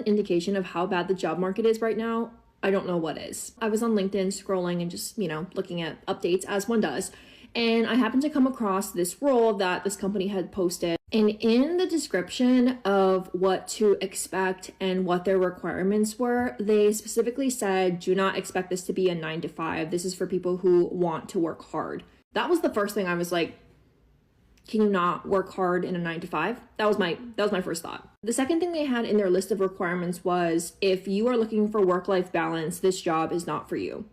an indication of how bad the job market is right now, I don't know what is. I was on LinkedIn scrolling and just, looking at updates as one does. And I happened to come across this role that this company had posted. And in the description of what to expect and what their requirements were, they specifically said, do not expect this to be a 9 to 5. This is for people who want to work hard. That was the first thing I was like, can you not work hard in a 9 to 5? That was my first thought. The second thing they had in their list of requirements was, if you are looking for work-life balance, this job is not for you.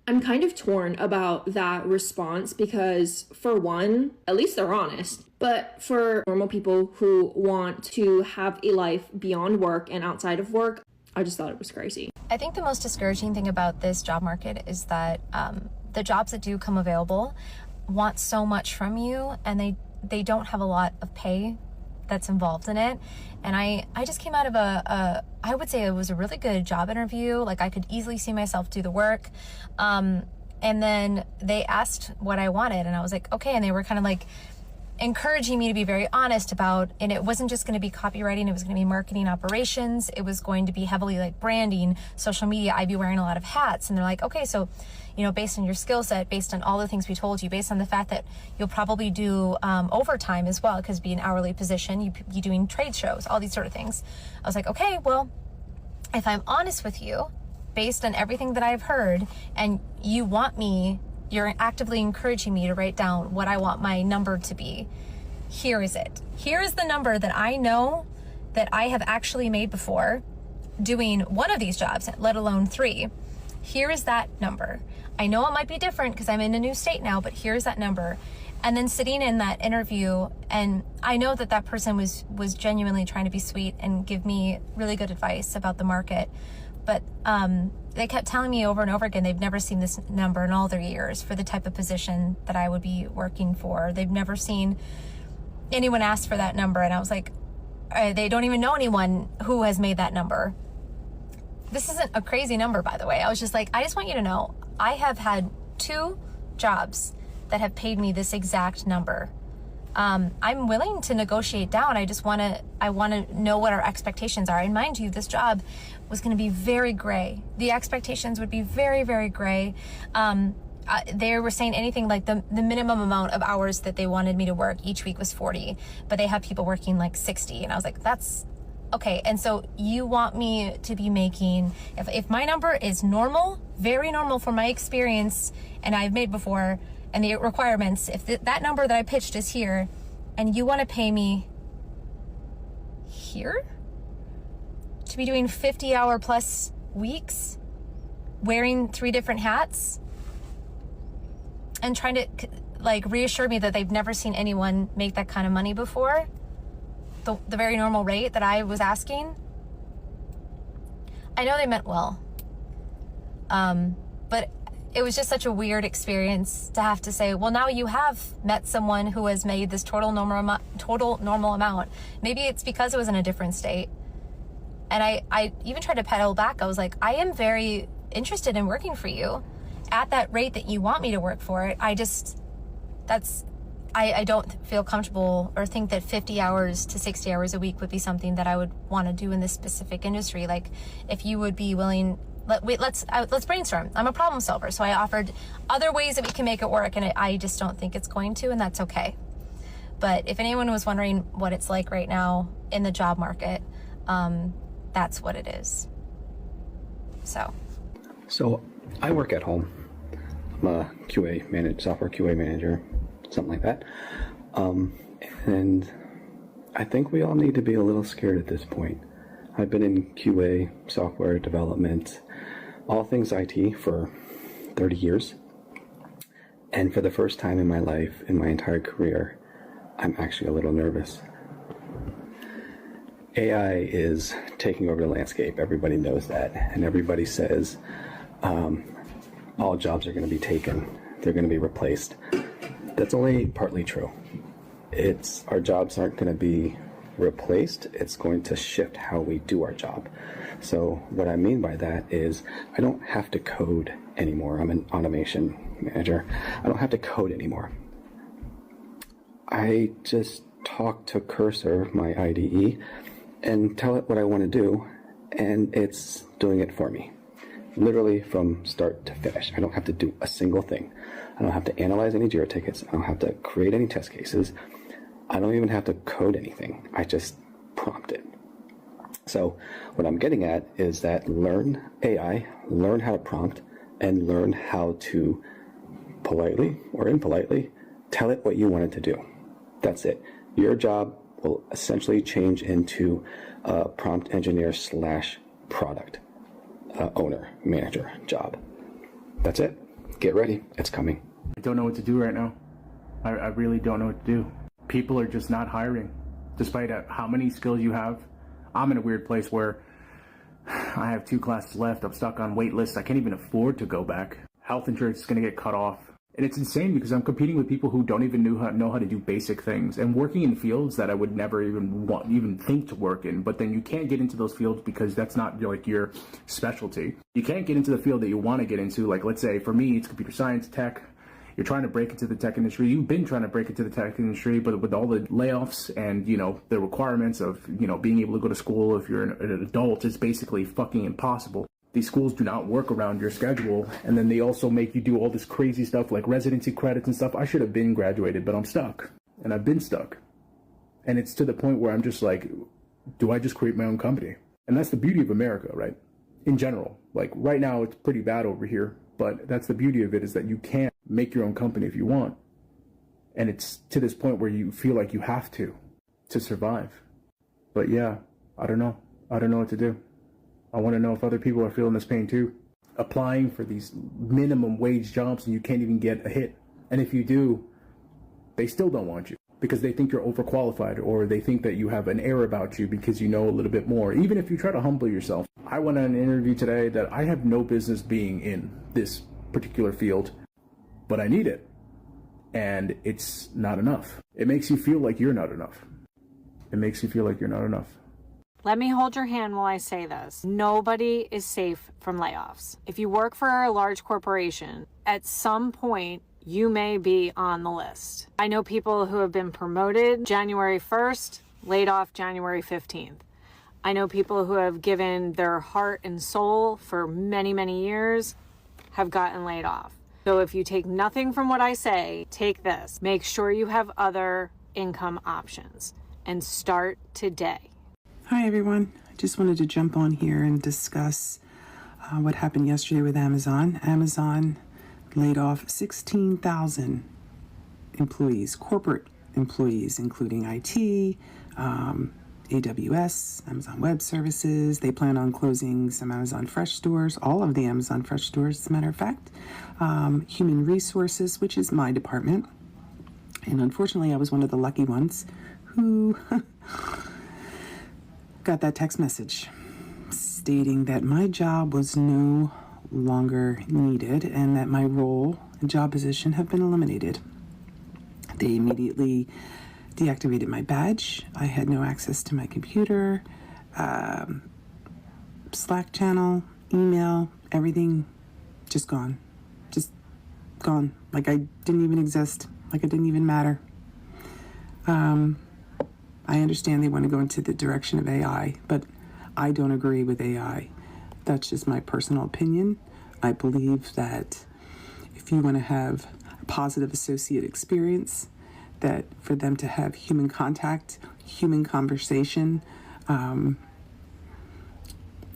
I'm kind of torn about that response because, for one, at least they're honest. But for normal people who want to have a life beyond work and outside of work, I just thought it was crazy. I think the most discouraging thing about this job market is that the jobs that do come available want so much from you, and they don't have a lot of pay that's involved in it. And I just came out of I would say it was a really good job interview. Like, I could easily see myself do the work. And then they asked what I wanted, and I was like, okay. And they were kind of like encouraging me to be very honest about, and it wasn't just going to be copywriting, it was going to be marketing operations. It was going to be heavily like branding, social media. I'd be wearing a lot of hats. And they're like, okay, so, based on your skill set, based on all the things we told you, based on the fact that you'll probably do overtime as well, because be an hourly position, you doing trade shows, all these sort of things. I was like, okay, well, if I'm honest with you, based on everything that I've heard, and you're actively encouraging me to write down what I want my number to be, here is it. Here is the number that I know that I have actually made before doing one of these jobs, let alone 3. Here is that number. I know it might be different because I'm in a new state now, but here's that number. And then sitting in that interview, and I know that person was genuinely trying to be sweet and give me really good advice about the market. But they kept telling me over and over again, they've never seen this number in all their years for the type of position that I would be working for. They've never seen anyone ask for that number. And I was like, they don't even know anyone who has made that number. This isn't a crazy number, by the way. I was just like, I just want you to know, I have had 2 jobs that have paid me this exact number. I'm willing to negotiate down. I want to know what our expectations are. And mind you, this job was going to be very gray. The expectations would be very, very gray. They were saying anything like the minimum amount of hours that they wanted me to work each week was 40, but they have people working like 60. And I was like, that's okay. And so you want me to be making, if my number is normal, very normal for my experience, and I've made before, and the requirements, if that number that I pitched is here, and you want to pay me here to be doing 50-hour plus weeks, wearing 3 different hats, and trying to like reassure me that they've never seen anyone make that kind of money before, the very normal rate that I was asking. I know they meant well, but it was just such a weird experience to have to say, well, now you have met someone who has made this total normal amount. Maybe it's because it was in a different state. And I even tried to pedal back. I was like, I am very interested in working for you at that rate that you want me to work for it. I don't feel comfortable or think that 50 hours to 60 hours a week would be something that I would want to do in this specific industry. Like, if you would be willing, let's brainstorm. I'm a problem solver, so I offered other ways that we can make it work, and I just don't think it's going to, and that's okay. But if anyone was wondering what it's like right now in the job market, that's what it is. So I work at home. I'm a software QA manager, something like that. And I think we all need to be a little scared at this point. I've been in QA, software development, all things IT for 30 years. And for the first time in my life, in my entire career, I'm actually a little nervous. AI is taking over the landscape. Everybody knows that. And everybody says all jobs are going to be taken. They're going to be replaced. That's only partly true. Our jobs aren't going to be replaced. It's going to shift how we do our job. So what I mean by that is I don't have to code anymore. I'm an automation manager. I don't have to code anymore. I just talk to Cursor, my IDE, and tell it what I want to do, and it's doing it for me. Literally from start to finish. I don't have to do a single thing. I don't have to analyze any JIRA tickets. I don't have to create any test cases. I don't even have to code anything. I just prompt it. So what I'm getting at is that learn AI, learn how to prompt, and learn how to politely or impolitely tell it what you want it to do. That's it. Your job will essentially change into a prompt engineer / product owner, manager job. That's it. Get ready. It's coming. I don't know what to do right now. I really don't know what to do. People are just not hiring. Despite how many skills you have, I'm in a weird place where I have 2 classes left. I'm stuck on wait lists. I can't even afford to go back. Health insurance is going to get cut off. And it's insane because I'm competing with people who don't even know how to do basic things and working in fields that I would never even think to work in. But then you can't get into those fields because that's not like your specialty. You can't get into the field that you want to get into. Like, let's say for me, it's computer science, tech. You're trying to break into the tech industry. You've been trying to break into the tech industry, but with all the layoffs and, the requirements of, being able to go to school if you're an adult, it's basically fucking impossible. These schools do not work around your schedule, and then they also make you do all this crazy stuff like residency credits and stuff. I should have been graduated, but I'm stuck, and I've been stuck. And it's to the point where I'm just like, do I just create my own company? And that's the beauty of America, right? In general, like right now it's pretty bad over here, but that's the beauty of it, is that you can make your own company if you want. And it's to this point where you feel like you have to survive. But yeah, I don't know. I don't know what to do. I want to know if other people are feeling this pain too. Applying for these minimum wage jobs and you can't even get a hit. And if you do, they still don't want you because they think you're overqualified, or they think that you have an air about you because you know a little bit more. Even if you try to humble yourself. I went on an interview today that I have no business being in this particular field, but I need it. And it's not enough. It makes you feel like you're not enough. It makes you feel like you're not enough. Let me hold your hand while I say this. Nobody is safe from layoffs. If you work for a large corporation, at some point, you may be on the list. I know people who have been promoted January 1st, laid off January 15th. I know people who have given their heart and soul for many, many years, have gotten laid off. So if you take nothing from what I say, take this. Make sure you have other income options and start today. Hi everyone, I just wanted to jump on here and discuss what happened yesterday with Amazon. Amazon laid off 16,000 employees, corporate employees, including IT, AWS, Amazon Web Services. They plan on closing some Amazon Fresh stores, all of the Amazon Fresh stores, as a matter of fact. Human Resources, which is my department. And unfortunately, I was one of the lucky ones who got that text message stating that my job was no longer needed and that my role and job position have been eliminated. They immediately deactivated my badge. I had no access to my computer, Slack channel, email, everything just gone. Just gone. Like I didn't even exist. Like I didn't even matter. I understand they want to go into the direction of AI, but I don't agree with AI. That's just my personal opinion. I believe that if you want to have a positive associate experience, that for them to have human contact, human conversation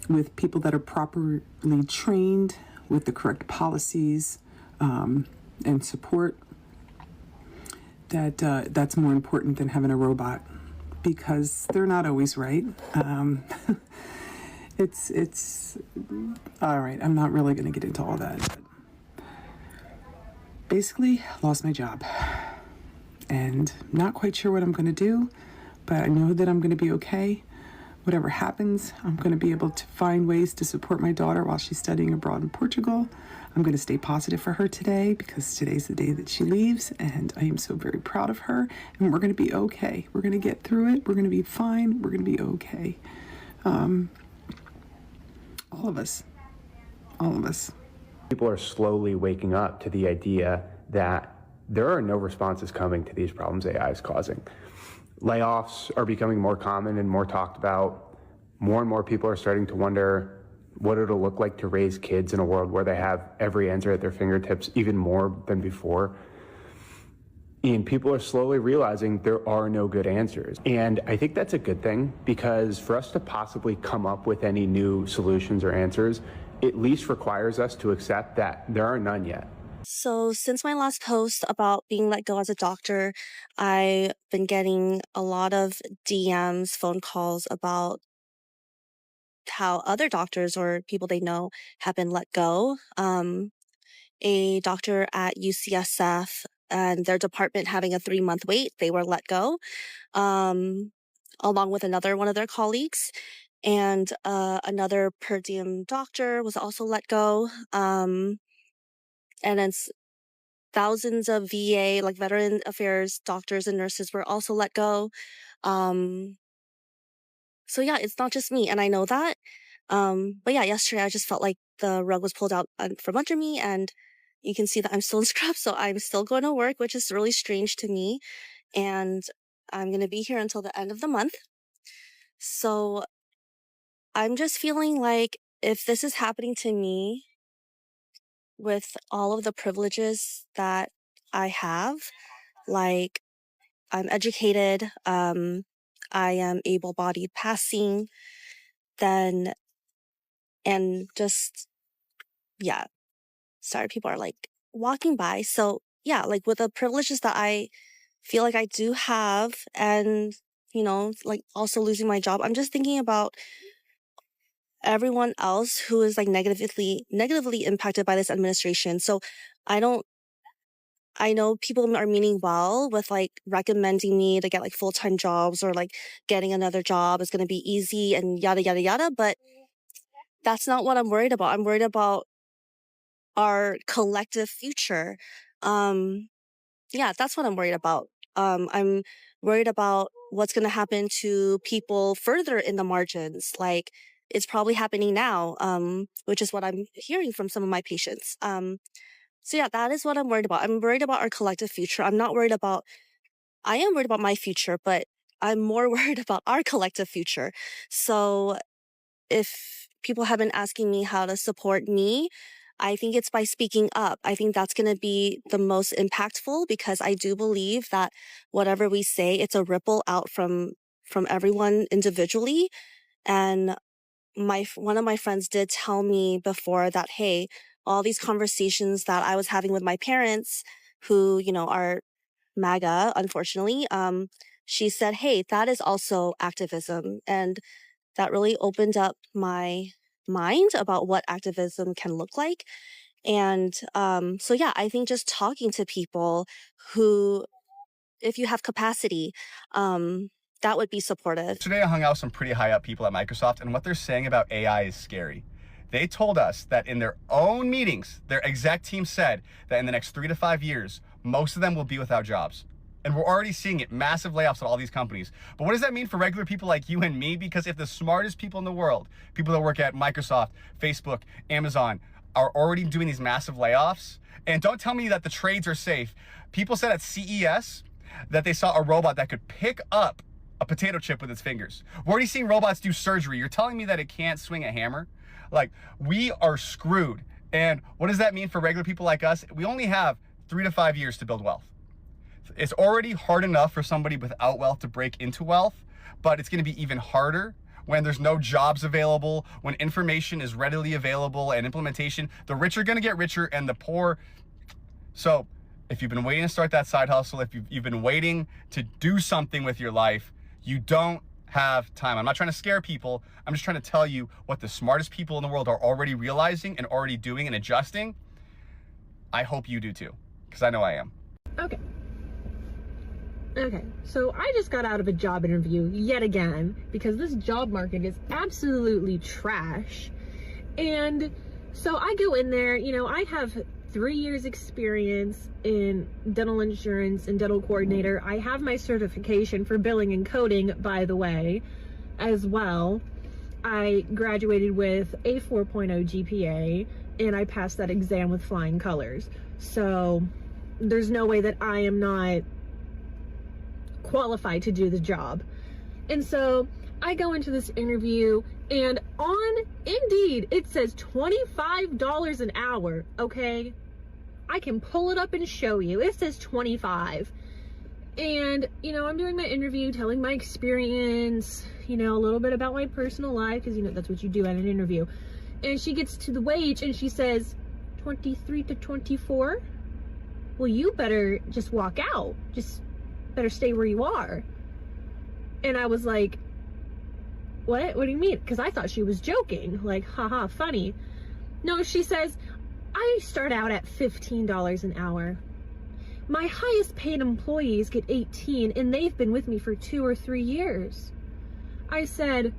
with people that are properly trained with the correct policies and support, that's more important than having a robot, because they're not always right. It's all right. I'm not really going to get into all that. But basically, lost my job and not quite sure what I'm going to do, but I know that I'm going to be okay. Whatever happens, I'm going to be able to find ways to support my daughter while she's studying abroad in Portugal. I'm going to stay positive for her today because today's the day that she leaves, and I am so very proud of her, and we're going to be okay. We're going to get through it. We're going to be fine. We're going to be okay. All of us. People are slowly waking up to the idea that there are no responses coming to these problems AI is causing. Layoffs are becoming more common and more talked about. More and more people are starting to wonder what it'll look like to raise kids in a world where they have every answer at their fingertips, even more than before. And people are slowly realizing there are no good answers. And I think that's a good thing, because for us to possibly come up with any new solutions or answers, at least requires us to accept that there are none yet. So since my last post about being let go as a doctor, I've been getting a lot of DMs, phone calls about how other doctors or people they know have been let go. A doctor at UCSF and their department having a 3-month wait, they were let go, along with another one of their colleagues. And another per diem doctor was also let go. And then thousands of VA, like Veteran Affairs doctors and nurses, were also let go. So yeah, it's not just me, and I know that. But yeah, yesterday I just felt like the rug was pulled out from under me, and you can see that I'm still in scrubs, so I'm still going to work, which is really strange to me. And I'm going to be here until the end of the month. So I'm just feeling like if this is happening to me with all of the privileges that I have, like I'm educated, I am able-bodied passing, then, and just, yeah, sorry, people are like walking by. So yeah, like with the privileges that I feel like I do have, and, you know, like also losing my job, I'm just thinking about everyone else who is like negatively impacted by this administration. So I know people are meaning well with like recommending me to get like full-time jobs, or like getting another job is going to be easy and yada, yada, yada. But that's not what I'm worried about. I'm worried about our collective future. Yeah, that's what I'm worried about. I'm worried about what's going to happen to people further in the margins. Like it's probably happening now, which is what I'm hearing from some of my patients. So yeah, that is what I'm worried about. I'm worried about our collective future. I am worried about my future, but I'm more worried about our collective future. So if people have been asking me how to support me, I think it's by speaking up. I think that's going to be the most impactful, because I do believe that whatever we say, it's a ripple out from everyone individually. And one of my friends did tell me before that, hey, all these conversations that I was having with my parents, who, you know, are MAGA, unfortunately, she said, hey, that is also activism. And that really opened up my mind about what activism can look like. And so yeah, I think just talking to people who, if you have capacity, that would be supportive. Today I hung out with some pretty high up people at Microsoft, and what they're saying about AI is scary. They told us that in their own meetings, their exec team said that in the next 3 to 5 years, most of them will be without jobs. And we're already seeing it, massive layoffs at all these companies. But what does that mean for regular people like you and me? Because if the smartest people in the world, people that work at Microsoft, Facebook, Amazon, are already doing these massive layoffs, and don't tell me that the trades are safe. People said at CES that they saw a robot that could pick up a potato chip with its fingers. We're already seeing robots do surgery. You're telling me that it can't swing a hammer? Like, we are screwed. And what does that mean for regular people like us? We only have 3 to 5 years to build wealth. It's already hard enough for somebody without wealth to break into wealth, but it's going to be even harder when there's no jobs available, when information is readily available and implementation. The rich are going to get richer and the poor. So if you've been waiting to start that side hustle, if you've been waiting to do something with your life, you don't have time. I'm not trying to scare people. I'm just trying to tell you what the smartest people in the world are already realizing and already doing and adjusting. I hope you do too, because I know I am. Okay, so I just got out of a job interview yet again because this job market is absolutely trash. And so I go in there, you know, I have 3 years experience in dental insurance and dental coordinator. I have my certification for billing and coding, by the way, as well. I graduated with a 4.0 GPA and I passed that exam with flying colors. So there's no way that I am not qualified to do the job. And so I go into this interview, and on Indeed, it says $25 an hour, okay? I can pull it up and show you. It says 25. And, you know, I'm doing my interview, telling my experience, you know, a little bit about my personal life, because, you know, that's what you do at an interview. And she gets to the wage, and she says, 23 to 24? Well, you better just walk out. Just better stay where you are. And I was like, what? What do you mean? Because I thought she was joking. Like, haha, funny. No, she says, I start out at $15 an hour. My highest paid employees get 18, and they've been with me for 2 or 3 years. I said,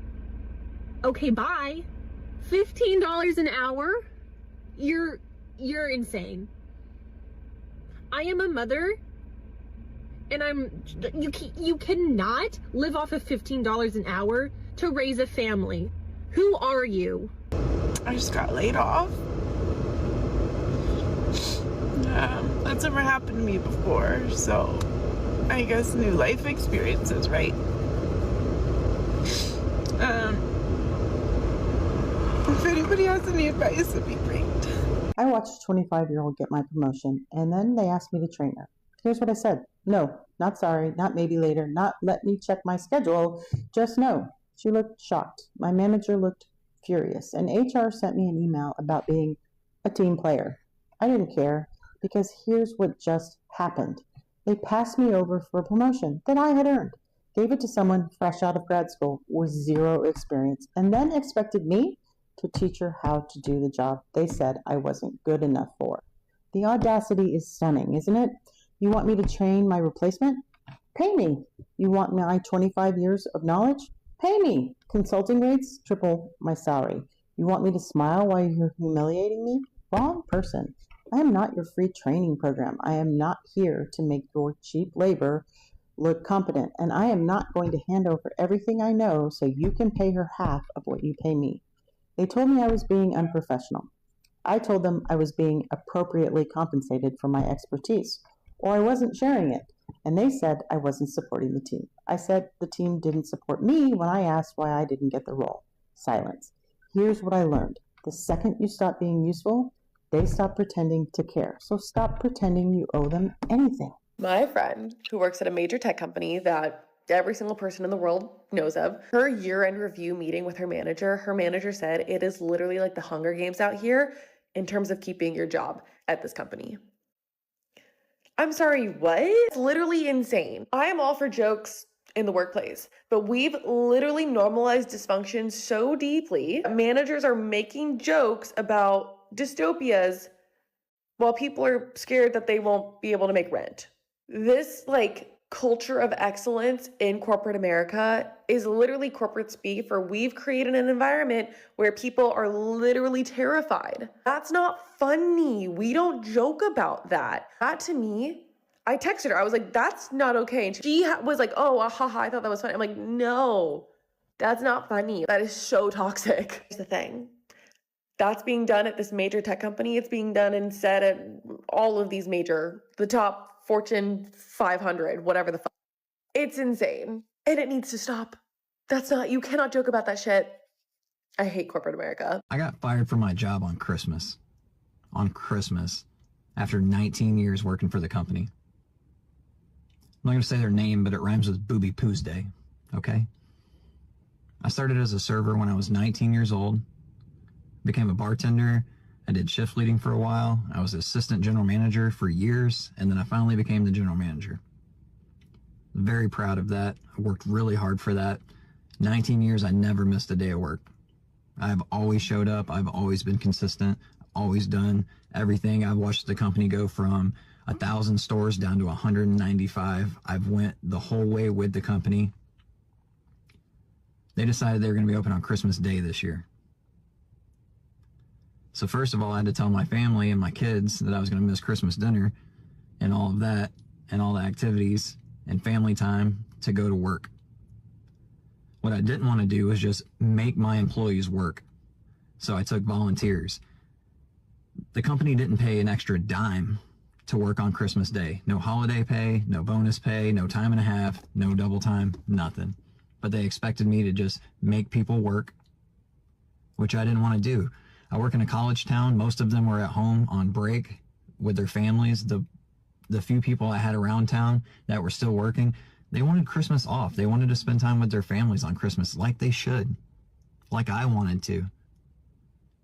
okay, bye. $15 an hour? You're insane. I am a mother, and you cannot live off of $15 an hour to raise a family. Who are you? I just got laid off. That's never happened to me before, so I guess new life experiences, right? If anybody has any advice, it'd be great. I watched a 25-year-old get my promotion, and then they asked me to train her. Here's what I said. No, not sorry, not maybe later, not let me check my schedule, just no. She looked shocked. My manager looked furious, and HR sent me an email about being a team player. I didn't care, because here's what just happened. They passed me over for a promotion that I had earned, gave it to someone fresh out of grad school with 0 experience, and then expected me to teach her how to do the job they said I wasn't good enough for. The audacity is stunning, isn't it? You want me to train my replacement? Pay me. You want my 25 years of knowledge? Pay me. Consulting rates triple my salary. You want me to smile while you're humiliating me? Wrong person. I am not your free training program. I am not here to make your cheap labor look competent, and I am not going to hand over everything I know so you can pay her half of what you pay me. They told me I was being unprofessional. I told them I was being appropriately compensated for my expertise, or I wasn't sharing it, and they said I wasn't supporting the team. I said the team didn't support me when I asked why I didn't get the role. Silence. Here's what I learned. The second you stop being useful, they stop pretending to care. So stop pretending you owe them anything. My friend, who works at a major tech company that every single person in the world knows of, her year-end review meeting with her manager said it is literally like the Hunger Games out here in terms of keeping your job at this company. I'm sorry, what? It's literally insane. I am all for jokes in the workplace, but we've literally normalized dysfunction so deeply. Managers are making jokes about dystopias while people are scared that they won't be able to make rent. This culture of excellence in corporate America is literally corporate speak for we've created an environment where people are literally terrified. That's not funny. We don't joke about that. That to me, I texted her. I was like, that's not okay. And she was like, oh, haha, I thought that was funny. I'm like, no, that's not funny. That is so toxic. Here's the thing. That's being done at this major tech company. It's being done instead at all of these the top Fortune 500, whatever the fuck. It's insane. And it needs to stop. You cannot joke about that shit. I hate corporate America. I got fired from my job on Christmas. After 19 years working for the company. I'm not going to say their name, but it rhymes with Booby Poo's Day, okay? I started as a server when I was 19 years old. Became a bartender. I did shift leading for a while. I was assistant general manager for years, and then I finally became the general manager. Very proud of that. I worked really hard for that. 19 years, I never missed a day of work. I've always showed up. I've always been consistent. Always done everything. I've watched the company go from 1,000 stores down to 195. I've went the whole way with the company. They decided they were going to be open on Christmas Day this year. So first of all, I had to tell my family and my kids that I was going to miss Christmas dinner and all of that and all the activities and family time to go to work. What I didn't want to do was just make my employees work. So I took volunteers. The company didn't pay an extra dime to work on Christmas Day. No holiday pay, no bonus pay, no time and a half, no double time, nothing. but they expected me to just make people work, which I didn't want to do. I work in a college town. Most of them were at home on break with their families. The few people I had around town that were still working, they wanted Christmas off. They wanted to spend time with their families on Christmas like they should, like I wanted to.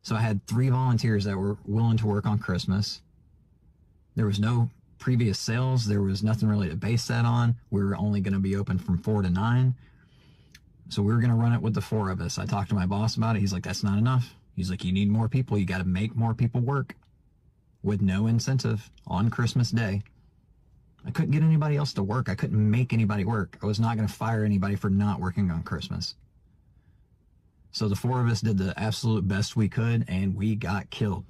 So I had 3 volunteers that were willing to work on Christmas. There was no previous sales. There was nothing really to base that on. We were only going to be open from 4 to 9. So we were going to run it with the 4 of us. I talked to my boss about it. He's like, that's not enough. He's like, you need more people. You got to make more people work with no incentive on Christmas Day. I couldn't get anybody else to work. I couldn't make anybody work. I was not going to fire anybody for not working on Christmas. So the 4 of us did the absolute best we could, and we got killed.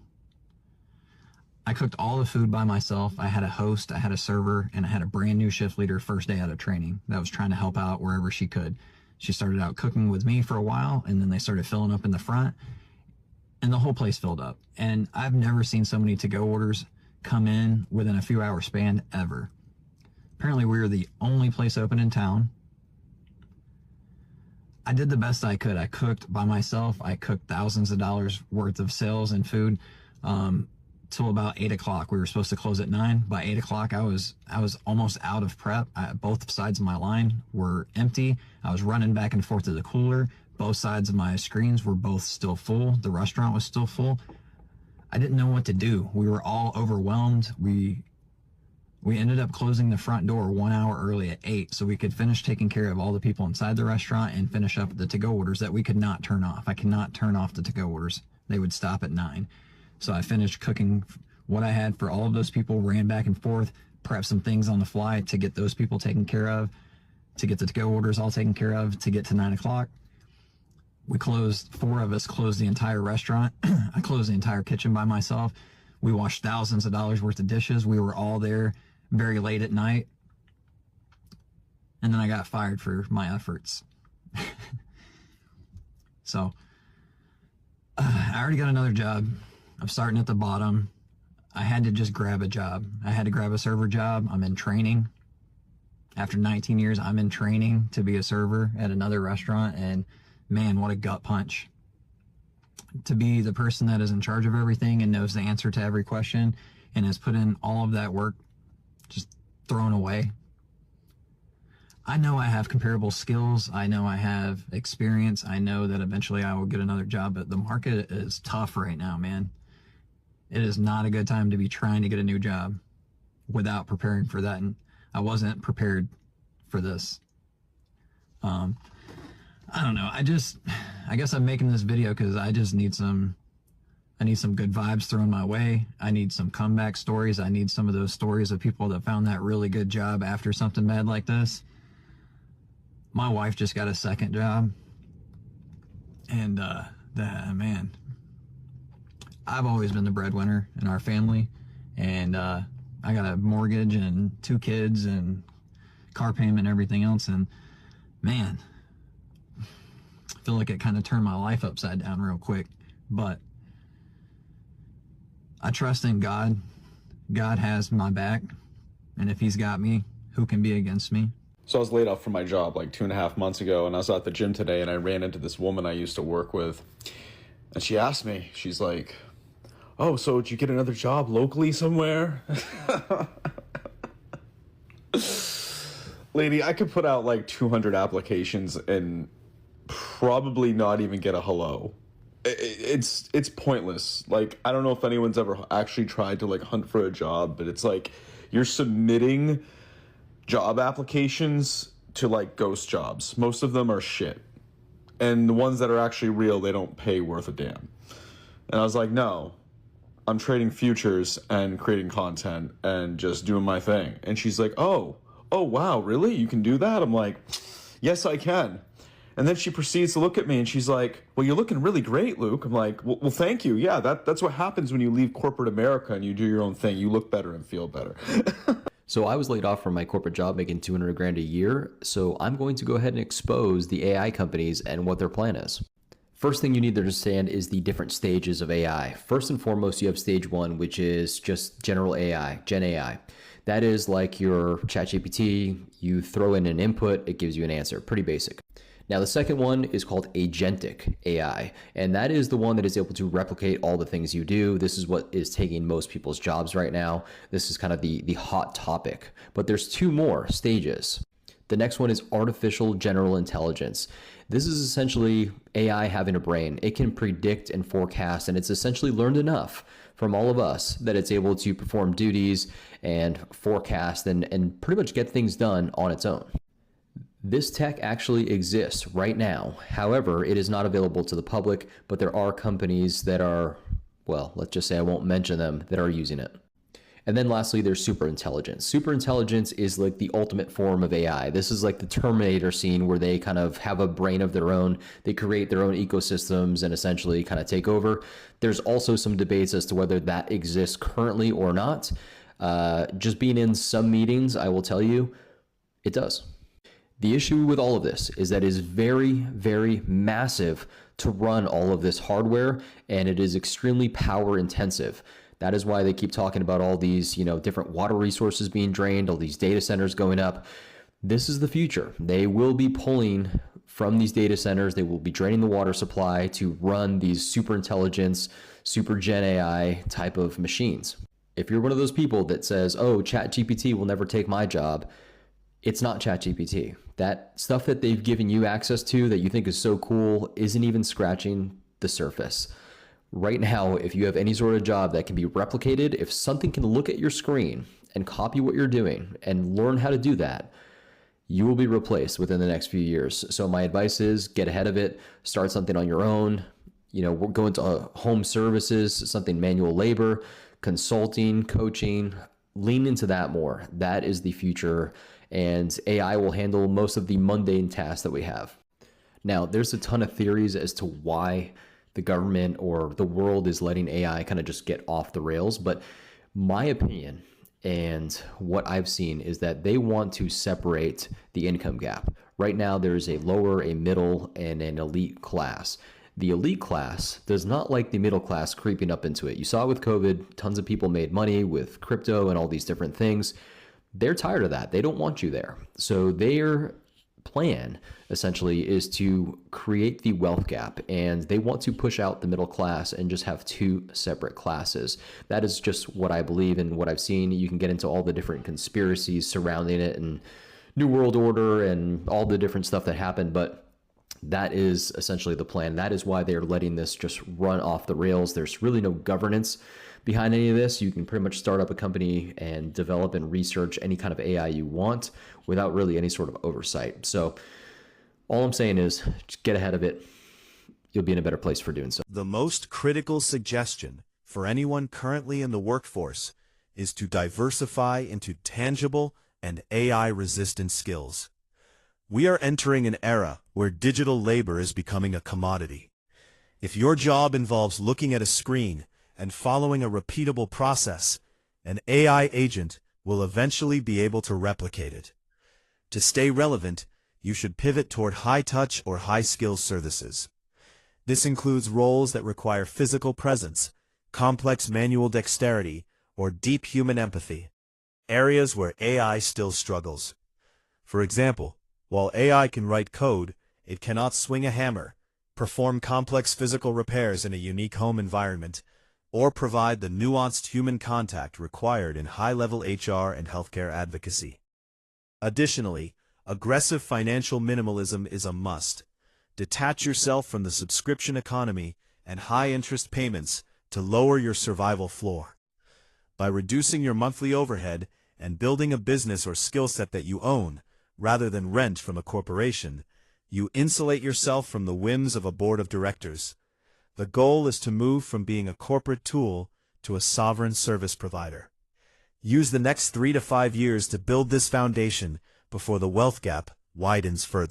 I cooked all the food by myself. I had a host, I had a server, and I had a brand new shift leader first day out of training that was trying to help out wherever she could. She started out cooking with me for a while, and then they started filling up in the front, and the whole place filled up. And I've never seen so many to-go orders come in within a few hour span ever. Apparently we were the only place open in town. I did the best I could. I cooked by myself. I cooked thousands of dollars worth of sales and food till about 8 o'clock. We were supposed to close at 9. By 8 o'clock, I was almost out of prep. Both sides of my line were empty. I was running back and forth to the cooler. Both sides of my screens were both still full. The restaurant was still full. I didn't know what to do. We were all overwhelmed. We ended up closing the front door 1 hour early at 8 so we could finish taking care of all the people inside the restaurant and finish up the to-go orders that we could not turn off. I cannot turn off the to-go orders. They would stop at 9. So I finished cooking what I had for all of those people, ran back and forth, prepped some things on the fly to get those people taken care of, to get the to-go orders all taken care of, to get to 9 o'clock. We closed, 4 of us closed the entire restaurant. I closed the entire kitchen by myself. We washed thousands of dollars worth of dishes. We were all there very late at night. And then I got fired for my efforts. So I already got another job. I'm starting at the bottom. I had to just grab a job. I had to grab a server job. I'm in training. After 19 years, I'm in training to be a server at another restaurant. And man, what a gut punch. To be the person that is in charge of everything and knows the answer to every question and has put in all of that work just thrown away. I know I have comparable skills. I know I have experience. I know that eventually I will get another job, but the market is tough right now, man. It is not a good time to be trying to get a new job without preparing for that. And I wasn't prepared for this. I don't know. I guess I'm making this video because I just need I need some good vibes thrown my way. I need some comeback stories. I need some of those stories of people that found that really good job after something bad like this. My wife just got a second job. And, man, I've always been the breadwinner in our family. And I got a mortgage and 2 kids and car payment and everything else. And, man, I feel like it kind of turned my life upside down real quick. But I trust in God. God has my back. And if he's got me, who can be against me? So I was laid off from my job like 2.5 months ago, and I was at the gym today, and I ran into this woman I used to work with. And she asked me, she's like, oh, so did you get another job locally somewhere? Lady, I could put out like 200 applications and probably not even get a hello. It's pointless. Like, I don't know if anyone's ever actually tried to like hunt for a job, but it's like you're submitting job applications to like ghost jobs. Most of them are shit. And the ones that are actually real, they don't pay worth a damn. And I was like, no, I'm trading futures and creating content and just doing my thing. And she's like, oh, wow, really? You can do that? I'm like, yes, I can. And then she proceeds to look at me and she's like, well, you're looking really great, Luke. I'm like, well, thank you. Yeah, that's what happens when you leave corporate America and you do your own thing. You look better and feel better. So I was laid off from my corporate job making $200 grand a year. So I'm going to go ahead and expose the AI companies and what their plan is. First thing you need to understand is the different stages of AI. First and foremost, you have stage 1, which is just general AI, Gen AI. That is like your ChatGPT. You throw in an input, it gives you an answer. Pretty basic. Now, the second one is called agentic AI, and that is the one that is able to replicate all the things you do. This is what is taking most people's jobs right now. This is kind of the hot topic, but there's two more stages. The next one is artificial general intelligence. This is essentially AI having a brain. It can predict and forecast, and it's essentially learned enough from all of us that it's able to perform duties and forecast and pretty much get things done on its own. This tech actually exists right now. However, it is not available to the public, but there are companies that are, well, let's just say I won't mention them, that are using it. And then lastly, there's superintelligence. Superintelligence is like the ultimate form of AI. This is like the Terminator scene where they kind of have a brain of their own. They create their own ecosystems and essentially kind of take over. There's also some debates as to whether that exists currently or not. Just being in some meetings, I will tell you, it does. The issue with all of this is that it is very, very massive to run all of this hardware, and it is extremely power intensive. That is why they keep talking about all these, different water resources being drained, all these data centers going up. This is the future. They will be pulling from these data centers. They will be draining the water supply to run these super intelligence, super gen AI type of machines. If you're one of those people that says, oh, ChatGPT will never take my job, it's not ChatGPT. That stuff that they've given you access to that you think is so cool isn't even scratching the surface. Right now, if you have any sort of job that can be replicated, if something can look at your screen and copy what you're doing and learn how to do that, you will be replaced within the next few years. So my advice is get ahead of it, start something on your own, go into home services, something manual labor, consulting, coaching, lean into that more. That is the future, and AI will handle most of the mundane tasks that we have. Now, there's a ton of theories as to why the government or the world is letting AI kind of just get off the rails, but my opinion and what I've seen is that they want to separate the income gap. Right now, there's a lower, a middle, and an elite class. The elite class does not like the middle class creeping up into it. You saw with COVID, tons of people made money with crypto and all these different things. They're tired of that. They don't want you there. So their plan essentially is to create the wealth gap, and they want to push out the middle class and just have two separate classes. That is just what I believe and what I've seen. You can get into all the different conspiracies surrounding it and New World Order and all the different stuff that happened, but that is essentially the plan. That is why they're letting this just run off the rails. There's really no governance behind any of this. You can pretty much start up a company and develop and research any kind of AI you want without really any sort of oversight. So all I'm saying is just get ahead of it. You'll be in a better place for doing so. The most critical suggestion for anyone currently in the workforce is to diversify into tangible and AI-resistant skills. We are entering an era where digital labor is becoming a commodity. If your job involves looking at a screen and following a repeatable process, an AI agent will eventually be able to replicate it. To stay relevant, you should pivot toward high-touch or high-skill services. This includes roles that require physical presence, complex manual dexterity, or deep human empathy, areas where AI still struggles. For example, while AI can write code, it cannot swing a hammer, perform complex physical repairs in a unique home environment, or provide the nuanced human contact required in high-level HR and healthcare advocacy. Additionally, aggressive financial minimalism is a must. Detach yourself from the subscription economy and high-interest payments to lower your survival floor. By reducing your monthly overhead and building a business or skill set that you own, rather than rent from a corporation, you insulate yourself from the whims of a board of directors. The goal is to move from being a corporate tool to a sovereign service provider. Use the next 3 to 5 years to build this foundation before the wealth gap widens further.